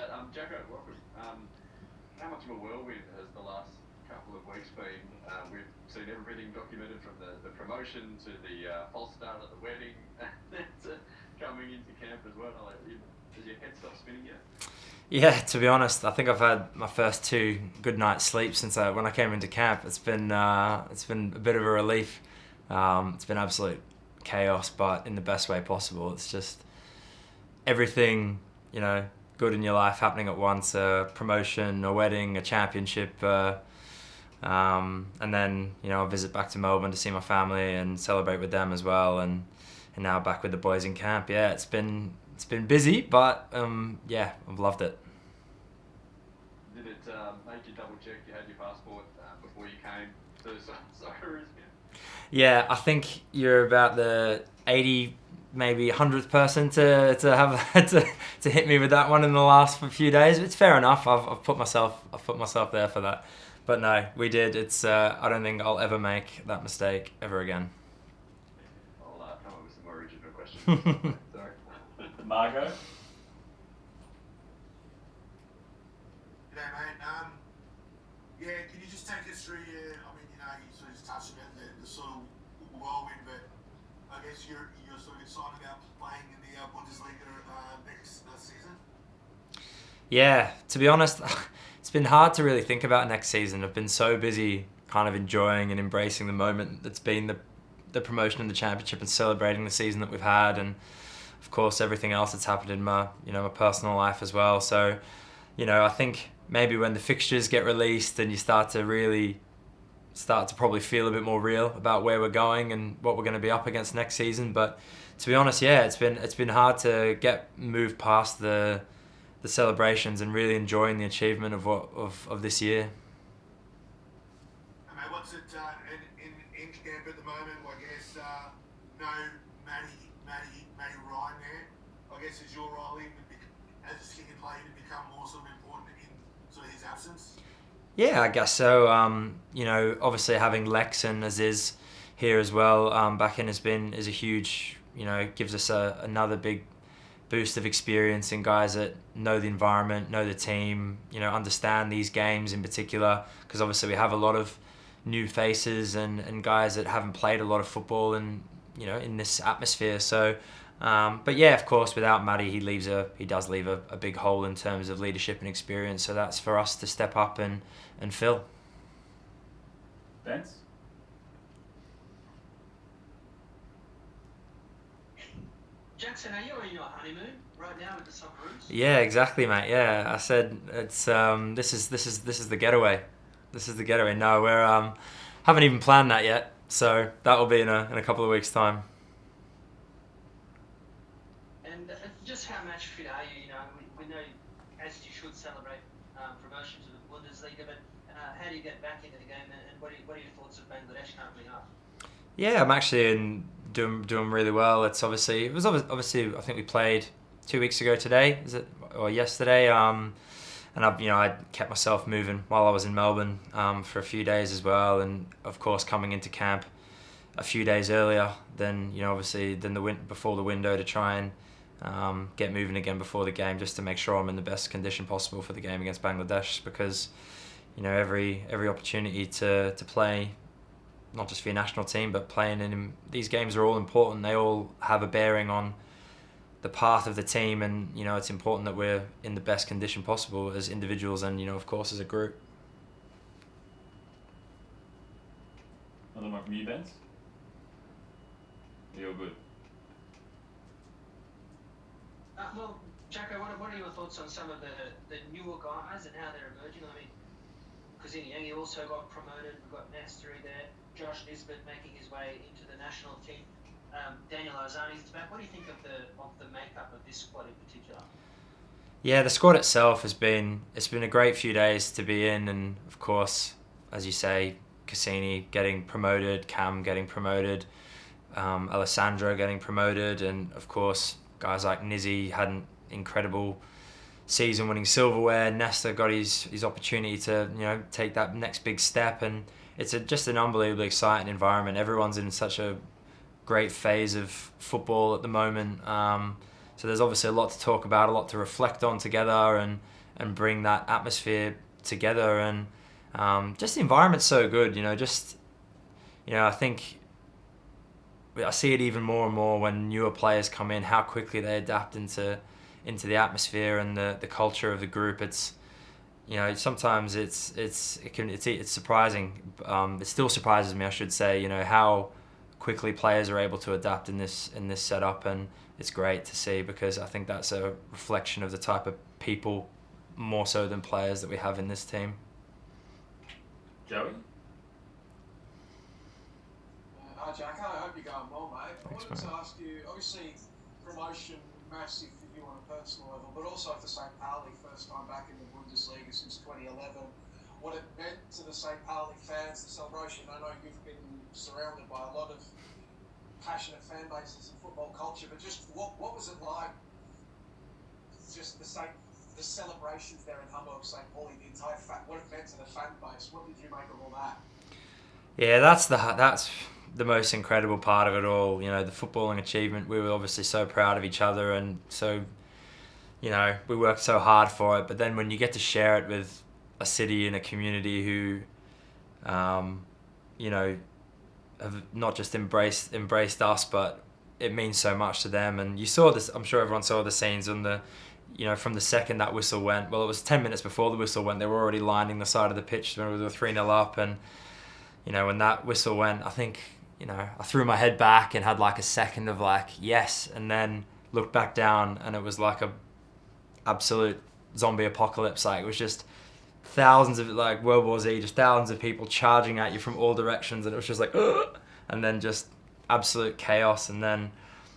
that. Jacko, welcome. How much of a whirlwind has the last couple of weeks been? We've seen everything documented from the promotion to the false start at the wedding to coming into camp as well. Does your head stop spinning yet? Yeah, to be honest, I think I've had my first 2 good nights sleep since when I came into camp. It's been a bit of a relief. It's been absolute chaos, but in the best way possible. It's just everything, good in your life happening at once: a promotion, a wedding, a championship, and then a visit back to Melbourne to see my family and celebrate with them as well, and now back with the boys in camp. Yeah, it's been busy, but I've loved it. Did it make you double check you had your passport before you came to Socceroos? Yeah, I think you're about the 80, maybe 100th person to have to hit me with that one in the last few days. It's fair enough. I've put myself there for that. But no, we did. It's I don't think I'll ever make that mistake ever again. I'll come up with some more original questions. Sorry. Margot? G'day, mate. Can you just take us through you sort of just touched about the sort of whirlwind, but I guess you're sort of excited about playing in the Bundesliga next season? Yeah, to be honest, it's been hard to really think about next season. I've been so busy kind of enjoying and embracing the moment that's been the promotion and the championship, and celebrating the season that we've had, and of course everything else that's happened in my my personal life as well. So I think maybe when the fixtures get released and you start to probably feel a bit more real about where we're going and what we're going to be up against next season. But to be honest, yeah, it's been hard to move past the celebrations and really enjoying the achievement of this year. And mate, what's it in camp at the moment? I guess no Matty Ryan there. I guess is your role as a second player to become more sort of important in sort of his absence? Yeah, I guess so. Obviously having Lex and Aziz here as well back in is a huge, gives us another big boost of experience in guys that know the environment, know the team, understand these games in particular, because obviously we have a lot of new faces and guys that haven't played a lot of football and in this atmosphere. So but yeah, of course, without Matty, he does leave a big hole in terms of leadership and experience. So that's for us to step up and fill. Vince? Jackson, are you on your honeymoon right now with the Socceroos? Yeah, exactly, mate. Yeah, I said it's this is the getaway. This is the getaway. No, we're haven't even planned that yet. So that will be in a couple of weeks' time. And just how match fit are you? We know, as you should, celebrate promotion to the Bundesliga, but how do you get back into the game, and what are your thoughts of Bangladesh currently are? Yeah, I'm actually doing really well. It was obviously I think we played 2 weeks ago today, or yesterday. And I kept myself moving while I was in Melbourne for a few days as well, and of course coming into camp a few days earlier than before the window to try and get moving again before the game, just to make sure I'm in the best condition possible for the game against Bangladesh, because every opportunity to play, not just for your national team, but playing in these games are all important. They all have a bearing on the path of the team, and it's important that we're in the best condition possible as individuals and of course as a group. Another one from you, Vince? You're good. Well, Jacko, what are your thoughts on some of the newer guys and how they're emerging? I mean, Kazini Yangi also got promoted. We've got Nastri there. Josh Nisbet making his way into the national team. Daniel Ozani's back. What do you think of the makeup of this squad in particular? Yeah, the squad itself it's been a great few days to be in, and of course, as you say, Cassini getting promoted, Cam getting promoted, Alessandro getting promoted, and of course guys like Nizzy had an incredible season winning silverware. Nesta got his opportunity to take that next big step, and it's just an unbelievably exciting environment. Everyone's in such a great phase of football at the moment. So there's obviously a lot to talk about, a lot to reflect on together, and bring that atmosphere together. And just the environment's so good, I think I see it even more and more when newer players come in, how quickly they adapt into the atmosphere and the culture of the group. It's sometimes it's surprising. It still surprises me, I should say, how quickly players are able to adapt in this setup, and it's great to see, because I think that's a reflection of the type of people, more so than players, that we have in this team. Joey? Hi Jack, I hope you're going well, mate. Thanks, I wanted mate. to ask you, obviously promotion massive for you on a personal level, but also for St. Pauli, first time back in the Bundesliga since 2011. What it meant to the St. Pauli fans, the celebration. I know you've been surrounded by a lot of passionate fan bases in football culture, but just what was it like? Just the celebrations there in Hamburg, St. Pauli, the entire what it meant to the fan base. What did you make of all that? Yeah, that's the most incredible part of it all. The footballing achievement. We were obviously so proud of each other, and so, we worked so hard for it. But then when you get to share it with a city and a community who, have not just embraced us, but it means so much to them. And you saw this. I'm sure everyone saw the scenes on the, from the second that whistle went. Well, it was 10 minutes before the whistle went. They were already lining the side of the pitch when we were 3-0 up, and when that whistle went, I think, I threw my head back and had like a second of like, yes, and then looked back down, and it was like a absolute zombie apocalypse. Like, it was just thousands of, like World War Z, just thousands of people charging at you from all directions, and it was just like, ugh! And then just absolute chaos. And then,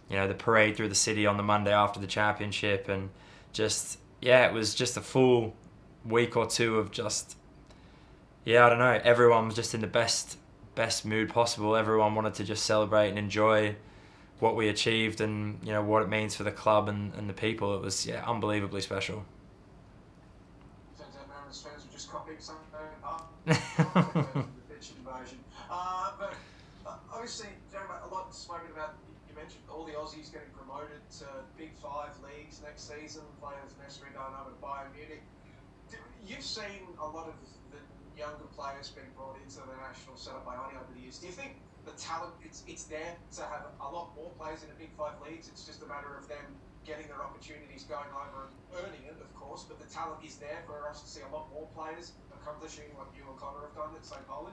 the parade through the city on the Monday after the championship, and just, it was just a full week or two of just, I don't know, everyone was just in the best mood possible. Everyone wanted to just celebrate and enjoy what we achieved, and what it means for the club and the people. It was unbelievably special. Turns out Mariners fans were just copying something the pitch invasion. But obviously, a lot spoken about. You mentioned all the Aussies getting promoted to Big Five leagues next season. Players necessarily going over to Bayern Munich. You've seen a lot of the younger players being brought into the national setup by Oni over the years. Do you think the talent, it's there to have a lot more players in the Big Five leagues? It's just a matter of them getting their opportunities, going over and earning it, of course, but the talent is there for us to see a lot more players accomplishing what you and Connor have done at St. Pauli?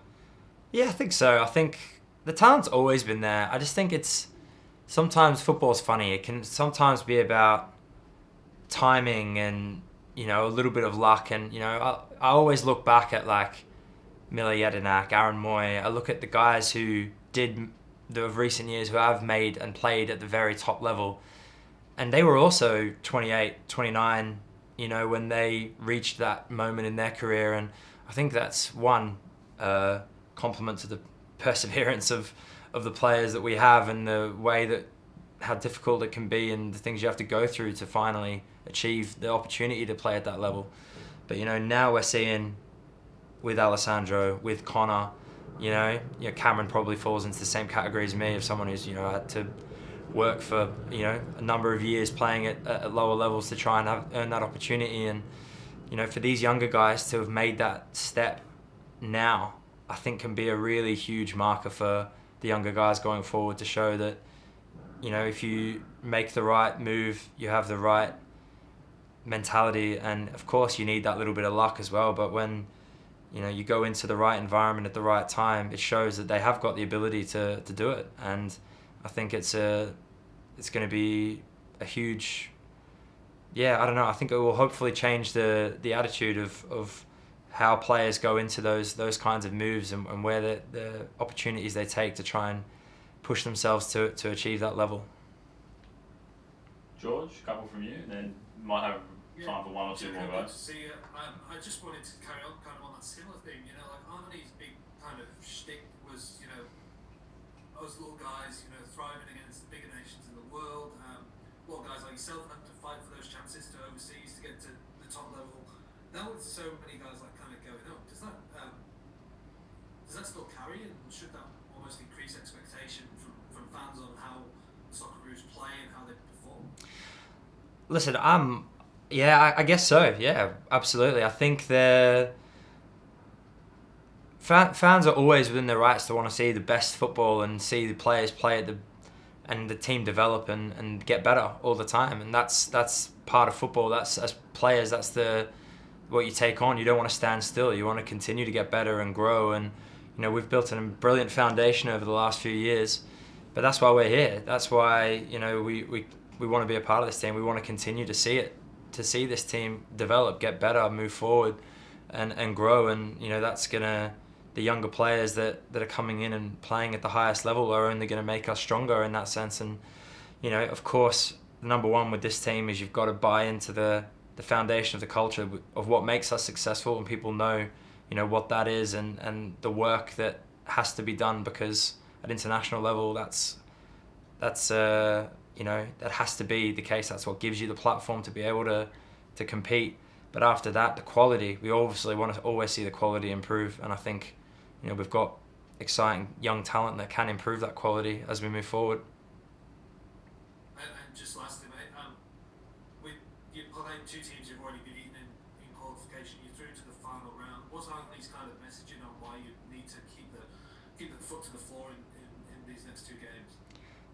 Yeah, I think so. I think the talent's always been there. I just think sometimes football's funny. It can sometimes be about timing and, a little bit of luck. And, I always look back at like Mila Jedinak, Aaron Moy. I look at the guys who of recent years who have made and played at the very top level. And they were also 28, 29, when they reached that moment in their career. And I think that's one compliment to the perseverance of the players that we have, and the way that how difficult it can be, and the things you have to go through to finally achieve the opportunity to play at that level. But now we're seeing with Alessandro, with Connor, Cameron probably falls into the same category as me, of someone who's had to work for a number of years playing at lower levels to try and earn that opportunity. And for these younger guys to have made that step now, I think can be a really huge marker for the younger guys going forward, to show that if you make the right move, you have the right mentality, and of course you need that little bit of luck as well. But when you go into the right environment at the right time, it shows that they have got the ability to do it. And I think it's going to be a huge, I don't know. I think it will hopefully change the attitude of how players go into those kinds of moves, and where the opportunities they take to try and push themselves to achieve that level. George, a couple from you, and then we might have time for one or two more Good guys. to see you. I just wanted to carry on kind of on that similar thing. Like Armani's big kind of shtick was, us little guys, thriving against the bigger nations in the world. Little guys like yourself have to fight for those chances to overseas to get to the top level. Now with so many guys like kind of going up, does that still carry, and should that almost increase expectation from fans on how the Socceroos play and how they perform? Listen, I guess so. Yeah, absolutely. I think fans are always within their rights to want to see the best football and see the players play and the team develop and get better all the time. And that's part of football. That's, as players, that's what you take on. You don't want to stand still. You want to continue to get better and grow. And we've built a brilliant foundation over the last few years. But that's why we're here. That's why we want to be a part of this team. We want to continue to see this team develop, get better, move forward, and grow. And that's gonna, the younger players that are coming in and playing at the highest level are only going to make us stronger in that sense. And of course, number one with this team is you've got to buy into the foundation of the culture of what makes us successful, and people know what that is and the work that has to be done, because at international level that's that has to be the case. That's what gives you the platform to be able to compete. But after that, the quality, we obviously want to always see the quality improve, and I think we've got exciting young talent that can improve that quality as we move forward. And just lastly, mate, you're playing two teams you've already beaten in qualification. You're through to the final round. What's Anthony's kind of messaging on why you need to keep the foot to the floor in these next two games?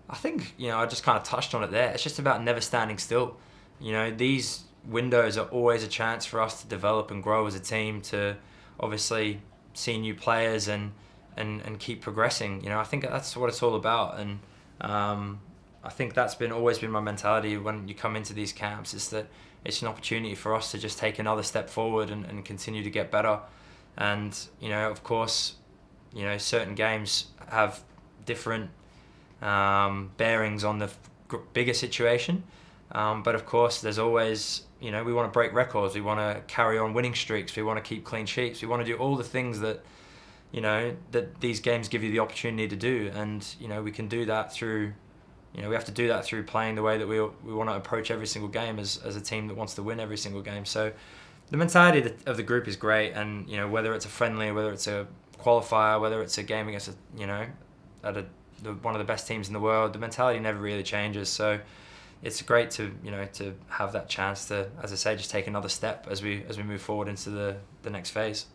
I think, I just kind of touched on it there. It's just about never standing still. These windows are always a chance for us to develop and grow as a team, to obviously see new players and keep progressing. I think that's what it's all about. And I think that's always been my mentality when you come into these camps, is that it's an opportunity for us to just take another step forward and continue to get better. And, of course, certain games have different bearings on the bigger situation. But of course, there's always, we want to break records. We want to carry on winning streaks. We want to keep clean sheets. We want to do all the things that, that these games give you the opportunity to do. And, we can do that through, we have to do that through playing the way that we want to approach every single game as a team that wants to win every single game. So the mentality of the group is great. And, whether it's a friendly, whether it's a qualifier, whether it's a game against one of the best teams in the world, the mentality never really changes. So it's great to to have that chance to, as I say, just take another step as we move forward into the next phase.